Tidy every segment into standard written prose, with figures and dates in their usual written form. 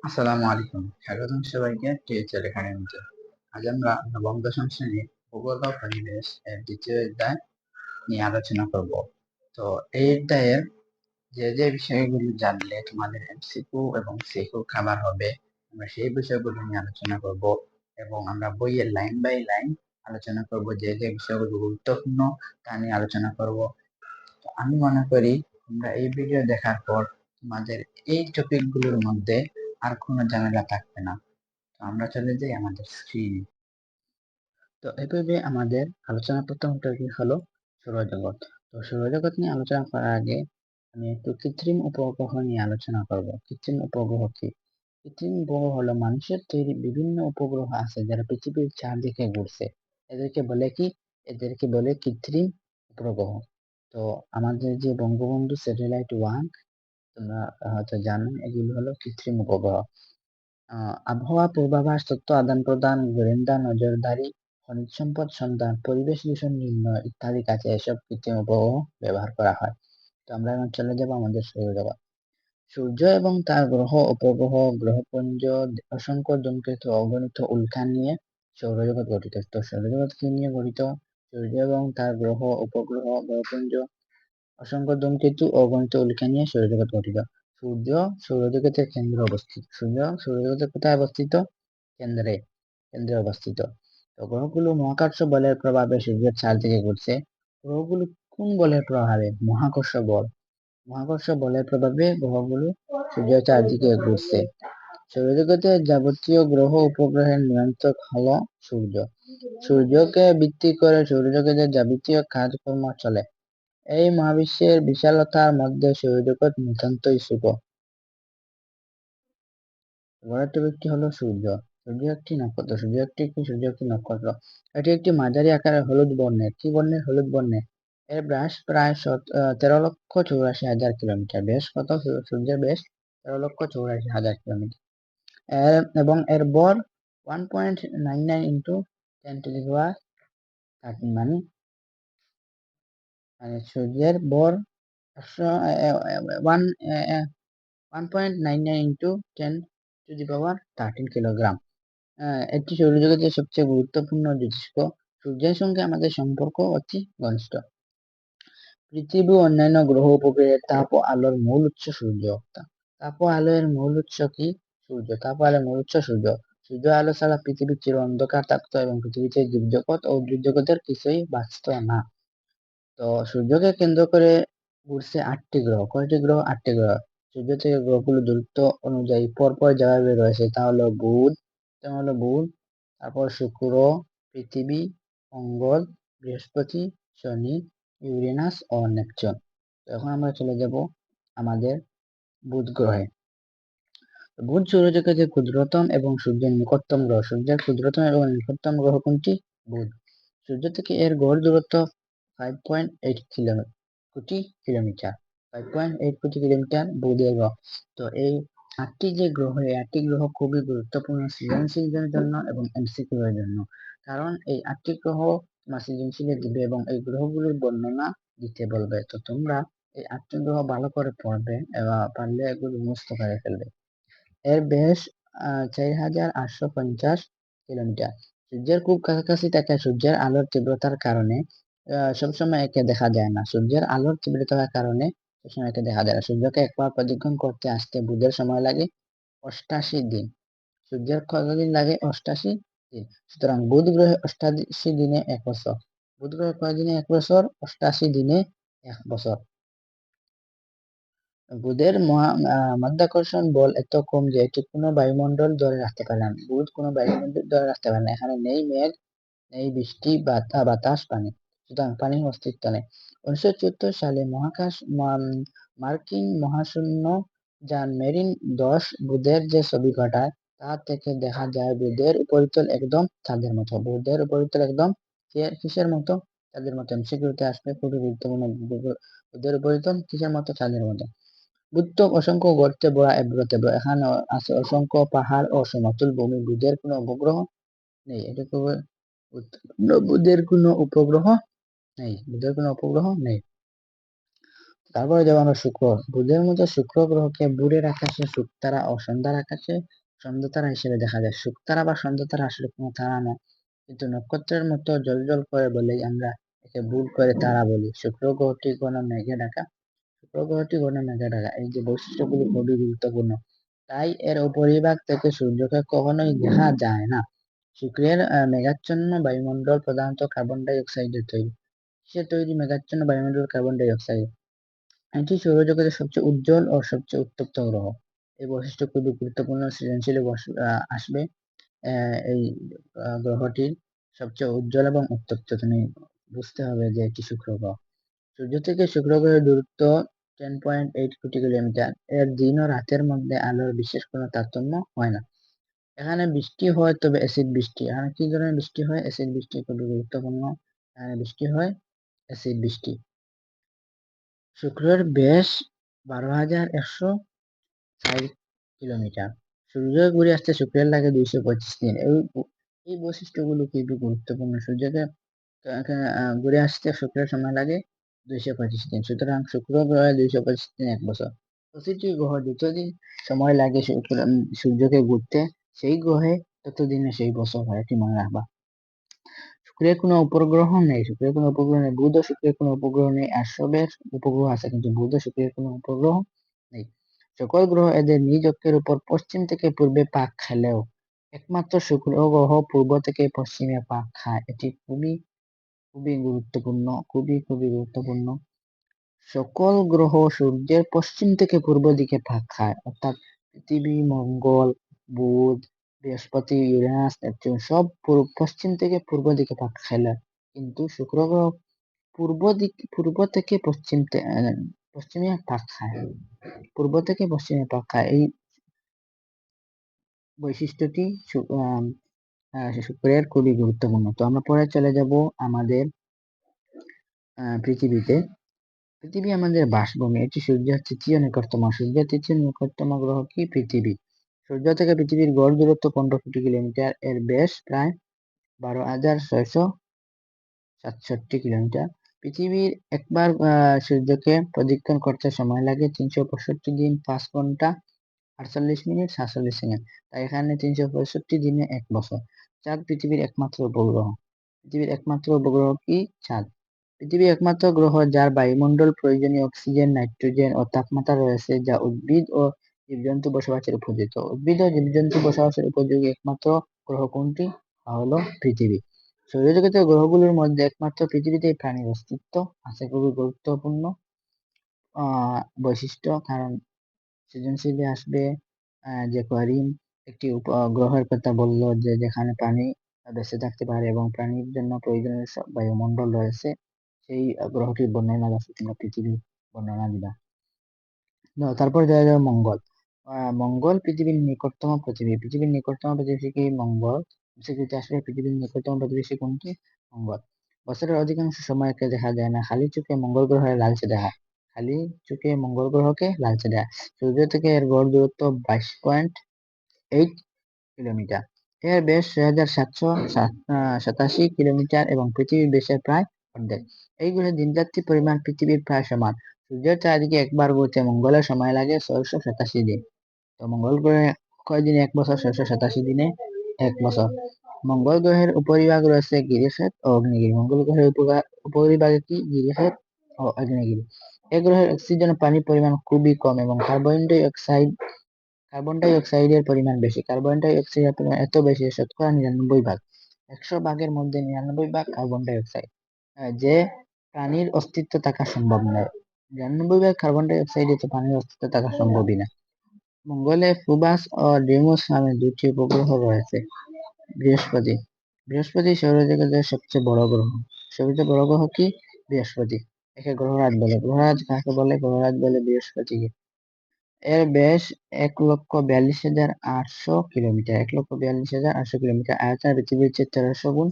আসসালামু আলাইকুম, স্বাগতম সবাইকে টিএচএল একাডেমিতে। আজ আমরা নবম দশম শ্রেণীর ভূগোল ও পরিবেশ এর দ্বিতীয় অধ্যায় নিয়ে আলোচনা করব। তো এই অধ্যায়ের যে যে বিষয়গুলো জানলে তোমাদের এমসিকিউ এবং সিকিউ খাবার হবে, আমরা সেই বিষয়গুলো নিয়ে আলোচনা করব এবং আমরা বইয়ের লাইন বাই লাইন আলোচনা করব। যে যে বিষয়গুলো গুরুত্বপূর্ণ তা নিয়ে আলোচনা করব। তো আমি মনে করি তোমরা এই ভিডিও দেখার পর তোমাদের এই টপিকগুলোর মধ্যে আর কোনো ঝামেলা থাকবে না। তো আমরা চলে যাই আমাদের স্ক্রিনে। তো এভাবে আমাদের আলোচনা প্রথম টপিক হলো সৌরজগৎ। তো সৌরজগৎ নিয়ে আলোচনা করার আগে আমি একটু কৃত্রিম উপগ্রহ নিয়ে আলোচনা করব। কৃত্রিম উপগ্রহ কি? কৃত্রিম উপগ্রহ হলো মানুষের তৈরি বিভিন্ন উপগ্রহ আছে যারা পৃথিবীর চারদিকে ঘুরছে। এদেরকে বলে কি? এদেরকে বলে কৃত্রিম উপগ্রহ। তো আমাদের যে বঙ্গবন্ধু স্যাটেলাইট 1 তোমরা হয়তো জানো, এগুলো হলো কৃত্রিম উপগ্রহ। আবহাওয়া পূর্বাভাস, তথ্য আদান প্রদান, গোয়েন্দা নজরদারি, খনিজ সম্পদ সন্ধান, পরিবেশ দূষণ নির্ণয় ইত্যাদি কাজে এসব কৃত্রিম উপগ্রহ ব্যবহার করা হয়। তো আমরা এখন চলে যাব আমাদের সৌরজগৎ। সূর্য এবং তার গ্রহ, উপগ্রহ, গ্রহপুঞ্জ, অসংখ্য ধূমকেতু, অগণিত উল্কা নিয়ে সৌরজগৎ গঠিত। তো সৌরজগৎ কি নিয়ে গঠিত? সূর্য এবং তার গ্রহ, উপগ্রহ, গ্রহপুঞ্জ, অসংখ্য ধূমকেতু ও অগণিত উল্কা নিয়ে সৌরজগৎ গঠিত। সূর্য সৌরজগতের কেন্দ্রে অবস্থিত। সূর্য সৌরজগতের কোথায় অবস্থিত? কেন্দ্রে কেন্দ্রে অবস্থিত। তো গ্রহগুলো মহাকর্ষ বলের প্রভাবে সূর্যের চারদিকে ঘুরছে। গ্রহগুলো কোন বলের প্রভাবে? মহাকর্ষ বল। মহাকর্ষ বলের প্রভাবে গ্রহগুলো সূর্যের চারদিকে ঘুরছে। সৌরজগতের যাবতীয় গ্রহ উপগ্রহের নিয়ন্ত্রক হলো সূর্য। সূর্যকে ভিত্তি করে সৌরজগতের যাবতীয় কাজকর্ম চলে। এই মহাবিশ্বের বিশালতার মধ্যে সৌরজগৎ নিতান্তই ছোট। পরের টপিকটি হলো সূর্য। সূর্য একটি নক্ষত্র। সূর্য একটি নক্ষত্র। এটি একটি মাঝারি আকারের হলুদ বর্ণের। কি বর্ণের? হলুদ বর্ণের। এর ব্যাস প্রায় 13,84,000 কিলোমিটার। ব্যাস কত? সূর্যের ব্যাস 13,84,000 কিলোমিটার। এবং এর ভর 1.99 ইন্টু 10⁻13, মানে সূর্যের ভর 1.99 ইন্টু 10⁻13 কিলোগ্রাম। এটি সৌরজগতের সবচেয়ে গুরুত্বপূর্ণ জ্যোতিষ্ক। সূর্যের সঙ্গে আমাদের সম্পর্ক অতি ঘনিষ্ঠ। পৃথিবী ও অন্যান্য গ্রহ উপগ্রহের তাপ ও আলোর মূল উৎস সূর্য। তাপ ও আলোর মূল উৎস কি? সূর্য। তাপ ও আলোর মূল উৎস সূর্য। সূর্য আলো ছাড়া পৃথিবী চির অন্ধকার থাকতো এবং পৃথিবীতে জীবজগৎ ও উদ্ভিদ জগতের কিছুই বাঁচত না। তো সূর্যকে কেন্দ্র করে ঘুরছে 8টি গ্রহ। কয়টি গ্রহ? 8টি গ্রহ। সূর্য থেকে গ্রহগুলো দূরত্ব অনুযায়ী পরপর যেভাবে রয়েছে তা হলো বুধ, তারপর শুক্র, পৃথিবী, মঙ্গল, বৃহস্পতি, শনি, ইউরেনাস ও নেপচুন। তো এখন আমরা চলে যাব আমাদের বুধ গ্রহে। বুধ সৌরজগতের ক্ষুদ্রতম এবং সূর্যের নিকটতম গ্রহ। সূর্যের ক্ষুদ্রতম এবং নিকটতম গ্রহ কোনটি? বুধ। সূর্য থেকে এর গড় দূরত্ব 5.8 কোটি কিলোমিটার। 5.8 কোটি কিলোমিটার বুধের গ্রহ। তো এই 8টি যে গ্রহ, এই 8টি গ্রহ খুবই গুরুত্বপূর্ণ সৃজনশীলের জন্য এবং এমসিকিউ এর জন্য। কারণ এই 8টি গ্রহ তোমার সৃজনশীলে দিবে এবং এই গ্রহগুলোর বর্ণনা দিতে বলবে। তো তোমরা এই 8টি গ্রহ ভালো করে পড়বে এবং পারলে এগুলো মুখস্থ করে ফেলবে। এর ব্যাস 4,850 কিলোমিটার। সূর্যের খুব কাছাকাছি থাকায় সূর্যের আলোর তীব্রতার কারণে সবসময় একে দেখা যায় না। সূর্যের আলোর তীব্রতার কারণে সবসময় একে দেখা যায় না। সূর্যকে একবার প্রদক্ষিণ করতে আসতে বুধের সময় লাগে 88 দিন। সূর্যের কতদিন লাগে? 88 দিন। সুতরাং বুধ গ্রহে 88 দিনে 1 বছর। বুধ গ্রহে কয় দিনে 1 বছর? 88 দিনে 1 বছর। বুধের মাধ্যাকর্ষণ বল এত কম যে এটি কোনো বায়ুমণ্ডল ধরে রাখতে পারে না। বুধ কোনো বায়ুমণ্ডল ধরে রাখতে পারে না। এখানে নেই মেঘ, নেই বৃষ্টি, বাতাস, পানি। সুতরাং পানির অস্তিত্ব নেই। 1974 সালে মার্কিন মহাশূন্য যান মেরিন 10 বুধের যে ছবি কাটায় তা থেকে দেখা যায় বুধের উপরিতল একদম চাঁদের মতো। বুধের উপরিতল একদম কিসের মতো? চাঁদের মতো। এমসিকিউতে আসবে, খুবই গুরুত্বপূর্ণ। বুধের উপরিতল কিসের মতো? চাঁদের মতো। বুধ অসংখ্য গর্তে ভরা এবড়ো-তেবড়ো। এখানে আছে অসংখ্য পাহাড় ও সমতল ভূমি। বুধের কোনো উপগ্রহ নেই। এটা খুবই গুরুত্বপূর্ণ। বুধের কোনো উপগ্রহ নেই। তারপরে যাবো আমরা শুক্র। বুধের মতো শুক্র গ্রহকে ভোরের আকাশে শুকতারা ও সন্ধ্যার আকাশে সন্ধ্যাতারা হিসেবে দেখা যায়। শুকতারা বা সন্ধ্যাতারা আসলে কোনো তারা নয়, কিন্তু নক্ষত্রের মতো জ্বলজ্বল করে বলেই আমরা একে ভুল করে তারা বলি। শুক্র গ্রহটি ঘন মেঘে ঢাকা। শুক্র গ্রহটি ঘন মেঘে ঢাকা। এই যে বৈশিষ্ট্যগুলি খুবই গুরুত্বপূর্ণ, তাই এর উপরিভাগ থেকে সূর্যকে কখনোই দেখা যায় না। শুক্রের মেঘাচ্ছন্ন বায়ুমণ্ডল প্রধানত কার্বন ডাই অক্সাইডের তৈরি। সে তৈরি মেঘাচ্ছন্ন বায়ুমণ্ডল কার্বন ডাই অক্সাইড। এটি সৌরজগতের সবচেয়ে উজ্জ্বল ও সবচেয়ে উত্তপ্ত গ্রহ। এই বৈশিষ্ট্য খুবই গুরুত্বপূর্ণ, সৃজনশীল আসবে। এই গ্রহটির সবচেয়ে উজ্জ্বল এবং উত্তপ্ত তুমি বুঝতে হবে যে এটি শুক্র গ্রহ। সূর্য থেকে শুক্র গ্রহের দূরত্ব 10.8 কোটি কিলোমিটার। এর দিন ও রাতের মধ্যে আলোর বিশেষ কোনো তারতম্য হয় না। এখানে বৃষ্টি হয়, তবে অ্যাসিড বৃষ্টি। এখানে কি ধরনের বৃষ্টি হয়? অ্যাসিড বৃষ্টি খুবই গুরুত্বপূর্ণ। এখানে বৃষ্টি হয় অ্যাসিড বৃষ্টি। শুক্রের ব্যাস 12,160 কিলোমিটার। সূর্য ঘুরে আসতে শুক্রের লাগে 225 দিন। এই বৈশিষ্ট্যগুলো খুবই গুরুত্বপূর্ণ। সূর্যকে ঘুরে আসতে শুক্রের সময় লাগে 225 দিন। সুতরাং শুক্র গ্রহে 225 দিন 1 বছর। প্রতিটি গ্রহ যতদিন সময় লাগে সূর্যকে ঘুরতে, সেই গ্রহে ততদিনে সেই বছর হয়, এটি মনে রাখবা। শুক্রের কোনো উপগ্রহ নেই। শুক্রের কোনো উপগ্রহ নেই। বুধ ও শুক্রের কোনো উপগ্রহ নেই। আর সবের উপগ্রহ আছে, কিন্তু বুধ ও শুক্রের কোনো উপগ্রহ নেই। সকল গ্রহ এদের নিজ অক্ষের উপর পশ্চিম থেকে পূর্বে পাক খেলেও একমাত্র শুক্র গ্রহ পূর্ব থেকে পশ্চিমে পাক খায়। এটি খুবই খুবই গুরুত্বপূর্ণ, খুবই খুবই গুরুত্বপূর্ণ। সকল গ্রহ সূর্যের পশ্চিম থেকে পূর্ব দিকে পাক খায়, অর্থাৎ পৃথিবী, মঙ্গল, বুধ, বৃহস্পতি, ইউরেনাস, নেপচুন সব পশ্চিম থেকে পূর্ব দিকে পাক খেলে, কিন্তু শুক্র গ্রহ পূর্ব থেকে পশ্চিমে পাক খায়। পূর্ব থেকে পশ্চিমে পাক খায়। এই বৈশিষ্ট্যটি শুক্রের খুবই গুরুত্বপূর্ণ। তো আমরা পরে চলে যাব আমাদের পৃথিবীতে। পৃথিবী আমাদের বাসভূমি। এটি সূর্যের তৃতীয় নিকটতম। সূর্যের তৃতীয় নিকটতম গ্রহ কি? পৃথিবী। সূর্য থেকে পৃথিবীর গড় দূরত্ব 15 কোটি কিলোমিটার। এর ব্যাস প্রায় 12,667 কিলোমিটার। পৃথিবীর একবার সূর্যকে প্রদক্ষিণ করতে সময় লাগে 365 দিন 5 ঘন্টা 48 মিনিট 47 সেকেন্ড। তাই এখানে 365 দিনে 1 বছর। চাঁদ পৃথিবীর একমাত্র উপগ্রহ। পৃথিবীর একমাত্র উপগ্রহ কি? চাঁদ। পৃথিবী একমাত্র গ্রহ যার বায়ুমণ্ডল প্রয়োজনীয় অক্সিজেন, নাইট্রোজেন ও তাপমাত্রা রয়েছে, যা উদ্ভিদ ও জীবজন্তু বসবাসের উপযুক্ত। উদ্ভিদ ও জীবজন্তু বসবাসের উপযোগী একমাত্র গ্রহ কোনটি? তা হলো পৃথিবী। সৌরজগতের গ্রহগুলোর মধ্যে একমাত্র পৃথিবীতেই প্রাণীর অস্তিত্ব আছে। খুবই গুরুত্বপূর্ণ বৈশিষ্ট্য, কারণ সৃজনশীলে আসবে যে করিম একটি গ্রহের কথা বলল যে যেখানে প্রাণী বেঁচে থাকতে পারে এবং প্রাণীর জন্য প্রয়োজনীয় বায়ুমণ্ডল রয়েছে, সেই গ্রহটির বর্ণনা আছে, তোমরা পৃথিবী বর্ণনা দিবা। তারপর দেখা যাবে মঙ্গল। মঙ্গল পৃথিবীর নিকটতম প্রতিবেশী। পৃথিবীর নিকটতম প্রতিবেশী কি? মঙ্গল। স্বীকৃতি আসলে পৃথিবীর নিকটতম প্রতিবেশী কোনটি? মঙ্গল। বছরের অধিকাংশ সময় একে দেখা যায় না। খালি চোখে মঙ্গল গ্রহের লালচে দেখা। খালি চোখে মঙ্গল গ্রহকে লালচে দেখা। সূর্য থেকে এর গড় দূরত্ব 22.8 কিলোমিটার। এর ব্যাস 6,787 কিলোমিটার এবং পৃথিবীর ব্যাসের প্রায় অর্ধেক। এই গ্রহে দিনরাত্রি পরিমাণ পৃথিবীর প্রায় সমান। সূর্যের চারদিকে একবার ঘুরতে মঙ্গলের সময় লাগে 687 দিন। তো মঙ্গল গ্রহে কয় দিনে 1 বছর? 687 দিনে 1 বছর। মঙ্গল গ্রহের উপরিভাগ রয়েছে গিরিখাত ও অগ্নিগিরি। মঙ্গল গ্রহের উপরিভাগে কি? গিরিখাত ও আগ্নেয়গিরি। এই গ্রহের অক্সিজেন ও পানির পরিমাণ খুবই কম এবং কার্বন ডাই অক্সাইডের পরিমাণ বেশি। কার্বন ডাই অক্সাইডের পরিমাণ এত বেশি, শতকরা 99 ভাগ। 100 ভাগের মধ্যে 99 ভাগ কার্বন ডাই অক্সাইড, যে প্রাণীর অস্তিত্ব থাকা সম্ভব নয়। 99 ভাগ কার্বন ডাই অক্সাইডে তো প্রাণীর অস্তিত্ব থাকা সম্ভবই না। মঙ্গলে ফুবাস ও ডিমোস নামে 2টি উপগ্রহ রয়েছে। বৃহস্পতি। বৃহস্পতি সৌরজগতের সবচেয়ে বড় গ্রহ। সবচেয়ে বড় গ্রহ কি? বৃহস্পতি। একে গ্রহরাজ বলে। গ্রহরাজ কাকে বলে? গ্রহরাজ বলে বৃহস্পতিকে। এর ব্যাস 1,42,800 কিলোমিটার। 1,42,800 কিলোমিটার। আয়তন পৃথিবীর চেয়ে 1300 গুণ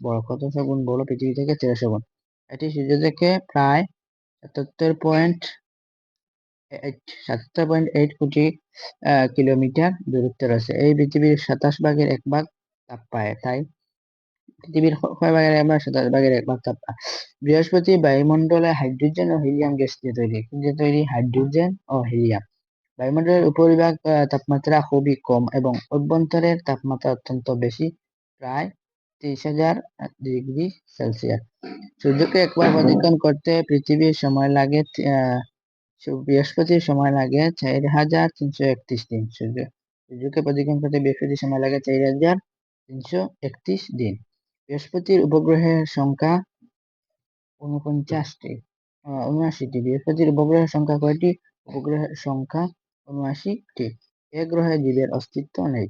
বড়। কতশো গুণ বড়? পৃথিবী থেকে 1300 গুণ। এটি সূর্য থেকে প্রায় 77.8 কোটি কিলোমিটার দূরত্বে রয়েছে। এই পৃথিবীর 27 ভাগের 1 ভাগ তাপ পায়, তাই পৃথিবীর কয় ভাগের 1/7 ভাগের 1 ভাগ তাপমাত্রা। বৃহস্পতি বায়ুমণ্ডলে হাইড্রোজেন ও হিলিয়াম গ্যাস দিয়ে তৈরি হাইড্রোজেন ও হিলিয়াম। বায়ুমণ্ডলের উপরিভাগ তাপমাত্রা খুবই কম এবং অভ্যন্তরের তাপমাত্রা অত্যন্ত বেশি, প্রায় 30,000 ডিগ্রি সেলসিয়াস। সূর্যকে একবার প্রদক্ষিণ করতে পৃথিবীর সময় লাগে বৃহস্পতির সময় লাগে 4,331 দিন। সূর্যকে প্রদক্ষিণ করতে বৃহস্পতির সময় লাগে 4,331 দিন। বৃহস্পতির উপগ্রহের সংখ্যা 79টি। বৃহস্পতির উপগ্রহের সংখ্যা কয়টি? উপগ্রহের সংখ্যা 79টি। এ গ্রহে জীবের অস্তিত্ব নেই।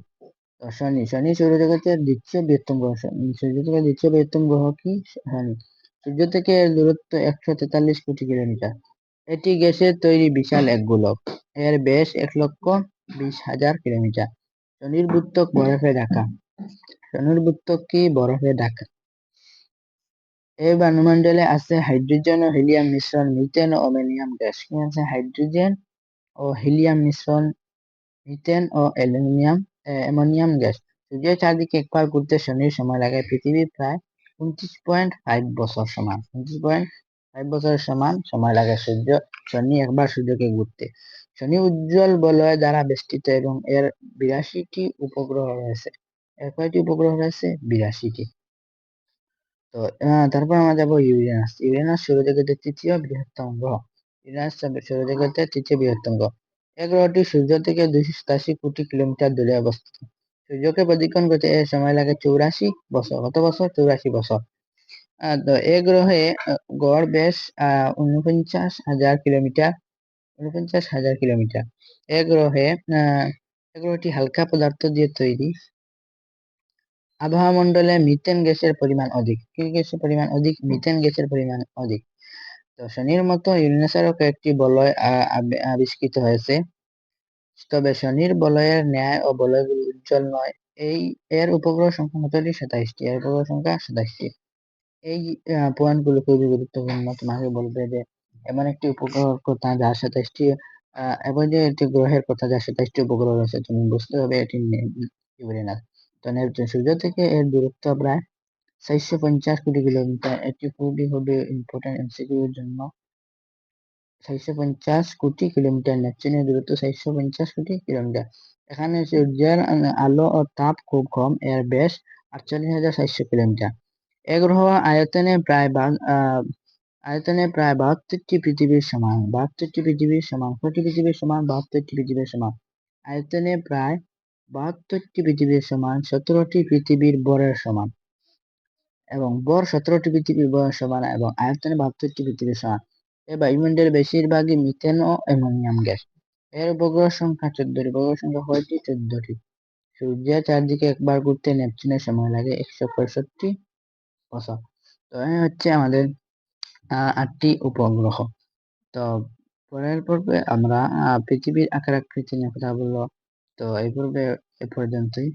শনি সৌরজগতের দ্বিতীয় বৃহত্তম গ্রহ। সূর্য থেকে দ্বিতীয় বৃহত্তম গ্রহ কি? শনি। সূর্য থেকে এর দূরত্ব 143 কোটি কিলোমিটার। এটি গ্যাসের তৈরি বিশাল এক গোলক। এর ব্যাস 1,20,000 কিলোমিটার। শনির ভূত্বক বরফে ঢাকা। শনির ভূত্বক কি? বরফে ঢাকা। এই বায়ুমণ্ডলে আছে হাইড্রোজেন ও হিলিয়াম মিশ্রণ, মিথেন ও অ্যামোনিয়াম গ্যাস। কি আছে? হাইড্রোজেন ও হিলিয়াম মিশ্রণ, মিথেন ও অ্যামোনিয়াম গ্যাস। সূর্যের চারদিকে একবার ঘুরতে শনির সময় লাগে পৃথিবীর প্রায় 29.5 বছর সমান। 29.5 বছরের সমান সময় লাগে শনি একবার সূর্যকে ঘুরতে। শনি উজ্জ্বল বলয় দ্বারা বেষ্টিত এবং এর 82টি উপগ্রহ রয়েছে। এর কয়টি উপগ্রহ রয়েছে? 82টি। তো তারপর আমরা যাবো ইউরেনাস। ইউরেনাস সৌরজগতের তৃতীয় বৃহত্তম গ্রহ। ইউরেনাস সৌরজগতের তৃতীয় বৃহত্তম গ্রহ। এই গ্রহটি সূর্য থেকে 287 কোটি কিলোমিটার দূরে অবস্থিত। সূর্যকে প্রদক্ষিণ করতে এর সময় লাগে 84 বছর। কত বছর? 84 বছর। তো এই গ্রহে গড় ব্যাস 49,000 কিলোমিটার। 49,000 কিলোমিটার। এই গ্রহটি হালকা পদার্থ দিয়ে তৈরি। আবহাওয়া মণ্ডলে মিথেন গ্যাসের পরিমাণ অধিক। কি গ্যাসের পরিমাণ অধিক? মিথেন গ্যাসের পরিমাণ অধিক। তো শনির মতো ইউরেনাসেরও কয়েকটি বলয় আবিষ্কৃত হয়েছে, তবে শনির বলয়ের ন্যায় ও বলয়গুলো উজ্জ্বল নয়। এর উপগ্রহ সংখ্যা কতটি? 27টি। এর উপগ্রহ সংখ্যা 27টি। এই পয়েন্টগুলো খুবই গুরুত্বপূর্ণ। তোমাকে বলবে যে এমন একটি উপগ্রহের কথা যার 27টি এবং যে একটি গ্রহের কথা যার 27টি উপগ্রহ রয়েছে, তুমি বুঝতে হবে এটি ইউরেনাস। তো নেপচুন সূর্য থেকে এর দূরত্ব প্রায় 450 কোটি কিলোমিটার। এটি খুবই ইম্পর্টেন্ট এমসিকিউর জন্য। 450 কোটি কিলোমিটার। নেপচুনের দূরত্ব 450 কোটি কিলোমিটার। এখানে সূর্যের আলো ও তাপ খুব কম। এর ব্যাস 48,400 কিলোমিটার। এ গ্রহ আয়তনে প্রায় 72টি পৃথিবীর সমান। 72টি পৃথিবীর সমান। কয়টি পৃথিবীর সমান? 72টি পৃথিবীর সমান। আয়তনে প্রায় 72টি পৃথিবীর সমান, 17টি পৃথিবীর বরের সমান এবং বর 17টি পৃথিবীর বরের সমান এবং আয়তনে 72টি পৃথিবীর সমান। এই বায়ুমণ্ডলের বেশিরভাগই মিথেন ও অ্যামোনিয়াম গ্যাস। এর উপগ্রহ সংখ্যা 14টি। উপগ্রহ সংখ্যা কয়টি? 14টি। সূর্যের চারদিকে একবার ঘুরতে নেপচুনের সময় লাগে 165 বছর। তো এই হচ্ছে আমাদের 8টি উপগ্রহ। তো পরের পর্বে আমরা পৃথিবীর আকার আকৃতি নিয়ে কথা বলবো। তো এই পর্বে এ পর্যন্তই।